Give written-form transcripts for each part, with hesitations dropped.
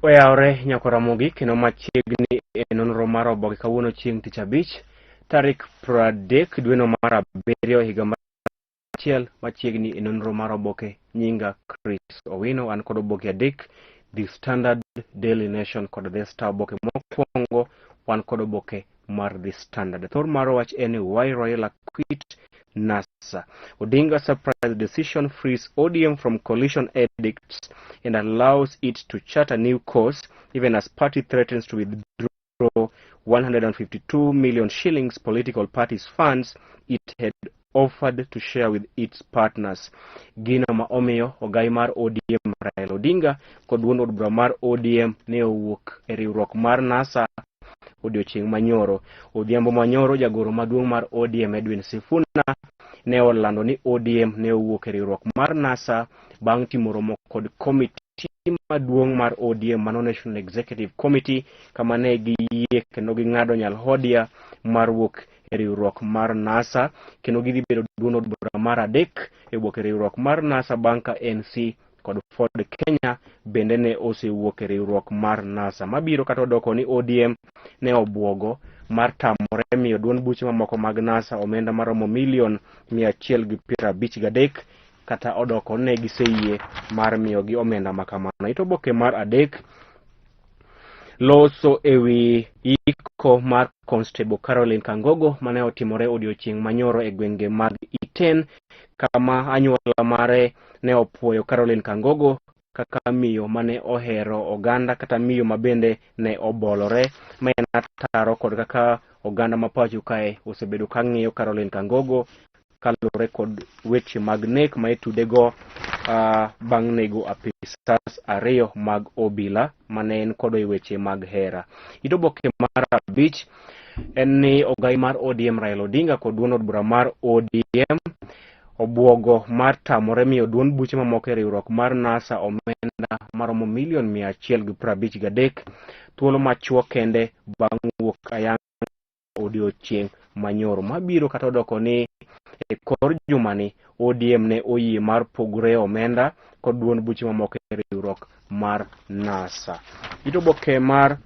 Oyawre nyakora mogik kendo machiegni e nonro mar Oboke kawuono chieng' tich abich tarik 30 dwe mar abiriyo higa mar achiel machiegni e nonro mar Oboke nyinga Chris Owino an kod oboke adek The Standard, Daily Nation kod The Star. Oboke mokwongo wan kod oboke mar The Standard. Thor mar wach en why Raila quit NASA. Odinga surprise decision frees ODM from coalition edicts and allows it to chart a new course even as party threatens to withdraw 152 million shillings political parties funds it had offered to share with its partners. Gino ma omiyo ogai mar ODM Raila Odinga kod wuon od bura mar ODM ne owuok e riwruok mar NASA odiochieng' manyoro. Odhiambo manyoro jagoro maduong' mar ODM Edwin Sifuna ne olando ni ODM ne owuok e riwruok mar NASA bang' timo romo kod komiti maduong' mar ODM mano National Executive Committee kama ne giyie kendo ging'ado nyalhodia mar wuok e riwruok mar NASA kendo gidhi bedo duond od bura mar adek e wuok e riwruok mar NASA bang' ka NC kod Ford Kenya bende ne osewuok e riwruok mar NASA. Mabiro kata odoko ni ODM ne obwogo mar tamore miyo duond buche mamoko mag NASA omenda maromo milion 153 kata odoko ne giseyie mar miyo gi omenda makamano. Ito oboke mar adek loso ewi iko mar Constable Caroline Kangogo mane otimore odiochieng' manyoro e gwenge mag Iten kama anyuola mare ne opuoyo Caroline Kangogo kaka miyo mane ohero oganda kata miyo mabende ne obolore ma en ataro kod kaka oganda mapacho kae osebedo ka ng'iyo Caroline Kangogo kalure kod weche mag nek ma itudego bang' nego apisas ariyo mag obila mane en kod weche mag hera. Ito oboke mar abich en ni ogai mar ODM Raila Odinga kod duond od bura mar ODM obwogo mar tamore miyo duond buche mamoko e riwruok mar NASA omenda maromo milion 153 thuolo machuo kende bang' wuok ayanga odiochieng' manyoro. Mabiro kata odoko ni e kor jumani ODM ne oyie mar pogre omenda kod duond buche mamoko e riwruok mar NASA. Ito oboke mar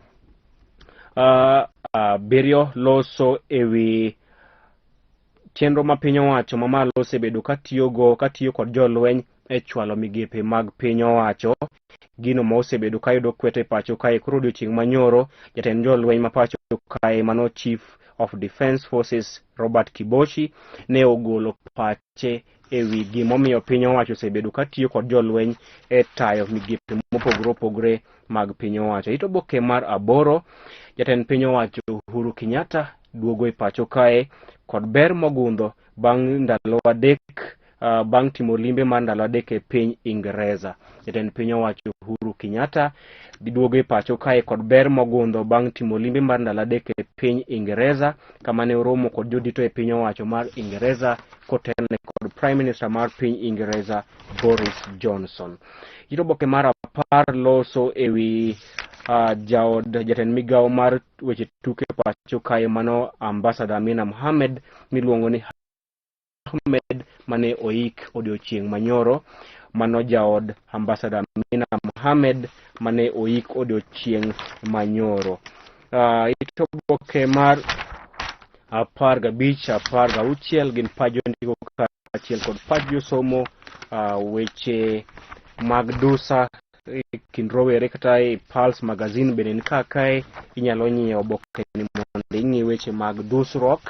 abiriyo loso ewi chenro ma piny owacho mamalo osebedo katiyo kod jolweny e chwalo migepe mag piny owacho. Gino ma osebedo kayudo kwete pacho kae koro odiochieng' manyoro jatend jolweny ma pacho kae mano Chief of Defence Forces Robert Kibochi ne ogolo pache ewi gimomiyo piny owacho osebedo katiyo kod jolweny e tayo migepe mopogore opogore mag piny owacho. Ito oboke mar aboro jatend piny owacho Uhuru Kenyatta duogo e pacho kae kod ber mogundho bang' ndalo adek bang' timo limbe mar ndalo adek e piny Ingereza. Jatend piny owacho Uhuru Kenyatta duogo e pacho kae kod ber mogundho bang' timo limbe mar ndalo adek e piny Ingereza kama ne oromo kod jodito e piny owacho mar Ingereza kotelne kod Prime Minister mar piny Ingereza Boris Johnson. Ito oboke mar apar loso ewi jatend migawo mar weche tuke pacho kae mano Ambassador Amina Mohamed miluongo ni Ahmed mane oik odiochieng' manyoro. Mano jaod Ambassador Amina Mohamed mane oik odiochieng' manyoro. Ito oboke mar 15 gin pajo ndiko kachiel kod pajo somo weche mag dusa kind rowere kata e Pulse Magazine bende ni kae inyalo nyiewo oboke ni mondo ing'i weche mag dusruok.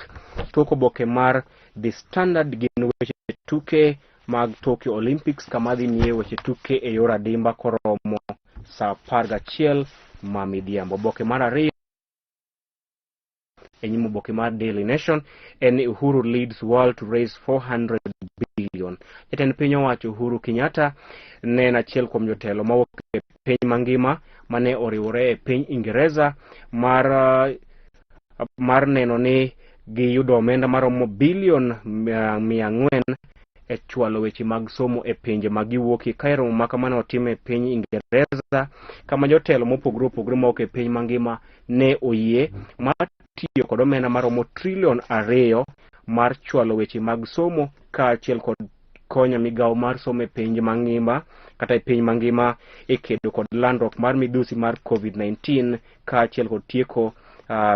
Tok oboke mar The Standard gin weche tuke mag Tokyo Olympics kama dhi nyiewo weche tuke e yor adimba koromo saa 11 ma midhiambo. Oboke mar ariyo enyim oboke mar Daily Nation en Uhuru leads world to raise 400 billion. Jatend piny owacho Uhuru Kenyatta ne en achiel kuom jotelo mawuok e piny mangima mane oriwore e piny Ingereza mar neno ni giyudo omenda maromo bilion 400 e chwalo weche mag somo e pinje magiwuokie. Kae romo makamano otim e piny Ingereza kama jotelo mopogore opogore mawuok e piny mangima ne oyie mar tiyo kod omenda maromo $2 trillion mar chwalo weche mag somo kaachiel kod konyo migawo mar somo e piny mangima kata e piny mangima e kedo kod landruok mar midhusi mar COVID-19 kaachiel kod tieko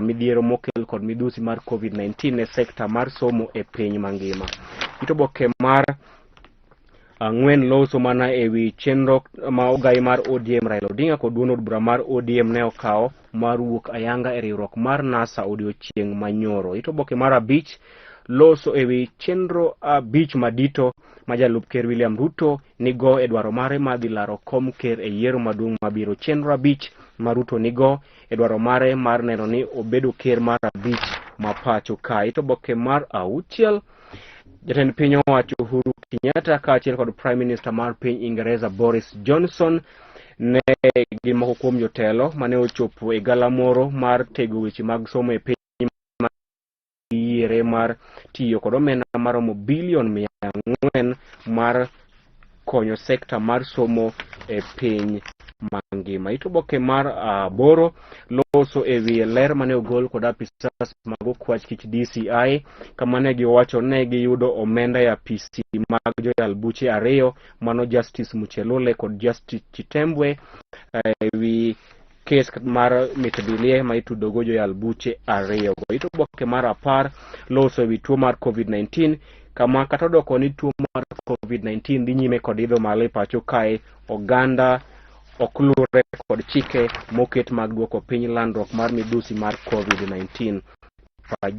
midhiero mokel kod midhusi mar COVID-19 e sekta mar somo e piny mangima. Oboke mar ang'wen loso mana ewi chenro ma ogai mar ODM Raila Odinga kod duond od bura mar ODM ne okawo mar wuok ayanga e riwruok mar NASA odiochieng' manyoro. Oboke mar abich loso ewi chenro abich madito ma jalup ker William Ruto nigo e dwaro mare mar dhi laro kom ker e yiero maduong' mabiro. Chenro abich ma Ruto nigo e dwaro mare mar neno ni obedo ker mar abich ma pacho ka. Oboke mar auchiel jatend piny owacho Uhuru Kenyatta kaachiel kod Prime Minister mar piny Ingereza Boris Johnson ne gin moko kuom jotelo mane ochopo e galamoro mar tego weche mag somo e piny yiere mar tiyo kod omenda maromo bilion 400 mar konyo sekta mar somo e piny mangima. Oboke mar aboro loso ewi ler mane ogol kod apisas mag okwach kich DCI kama ne giwacho ne giyudo omenda ya PC mag joyal buche ariyo mano Justice Muchelule kod Justice Chitembwe ewi kes mar mitbilie ma itudogo joyal buche ariyo. Oboke mar apar loso ewi tuo mar COVID-19 kama kata doko ni tuo mar COVID-19 dhi nyime kod idho malo e pacho kae, oganda ok lure kod chike moket mag duoko piny landruok mar midhusi mar COVID-19.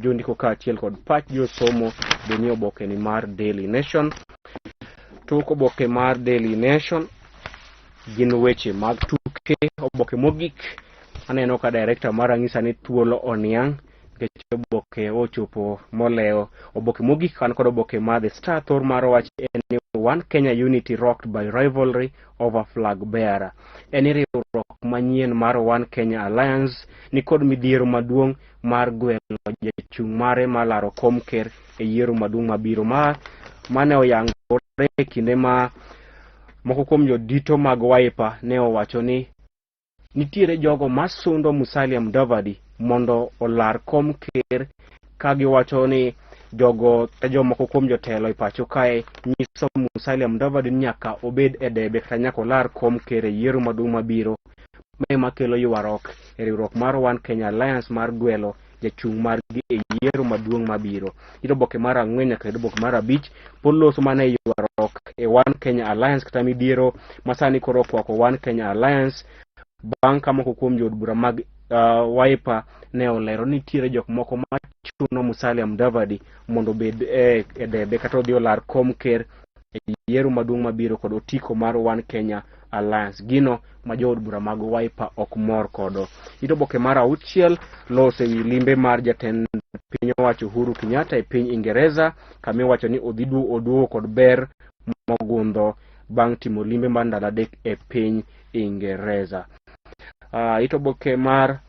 Jondiko kaachiel kod pach josomo bende oboke ni mar Daily Nation. Tok oboke mar Daily Nation gin weche mag tuke. Oboke mogik aneno ka director mar ang'isa ni thuolo oniang' nikech oboke ochopo moleo. Oboke mogik kan kod oboke mar The Star. Thor mar wach en ni One Kenya unity rocked by rivalry over flag bearer. En riwruok manyien mar One Kenya Alliance ni kod midhiero maduong' mar gwelo jachung' mare malaro kom ker e yiero maduong' mabiro mane oyangore kinde ma moko kuom jodito mag Wiper ne owacho ni nitiere jogo masundo Musalia Mudavadi mondo olar kom ker, ka giwacho ni jomoko kuom jotelo e pacho kae nyiso Musalia Mudavadi nyaka obed e debe kata nyaka olar kom ker e yiero maduong' mabiro, makelo ywaruok e riwruok mar One Kenya Alliance mar gwelo jachung' margi e yiero maduong' mabiro. Oboke mar ang'wen nyaka oboke mar abich pod loso mana e ywaruok e One Kenya Alliance kata midhiero masani koro okwako One Kenya Alliance bang' ka moko kuom jood bura mag Wiper ne olero ni nitiere jok moko machuno Musalia Mudavadi mondo obed e debe kata odhi olar kom ker e yiero maduong' mabiro kod otiko mar One Kenya Alliance. Gino ma jood bura mag Wiper ok mor kodo. Oboke mar auchiel loso ewi limbe mar jatend piny owacho Uhuru Kenyatta e piny Ingereza kama iwacho ni oduogo kod ber mogundho bang' timo limbe mar ndalo adek e piny Ingereza. Oboke mar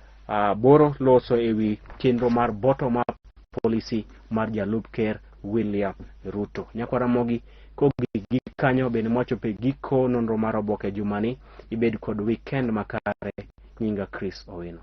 boro loso ewi chenro mar bottom up policy mar jalup ker William Ruto. Nyakwara mogi kogik kanyo bende mwachopo e giko nonro mar oboke jumani. Ibed kod weekend makare. Nyinga Chris Owino.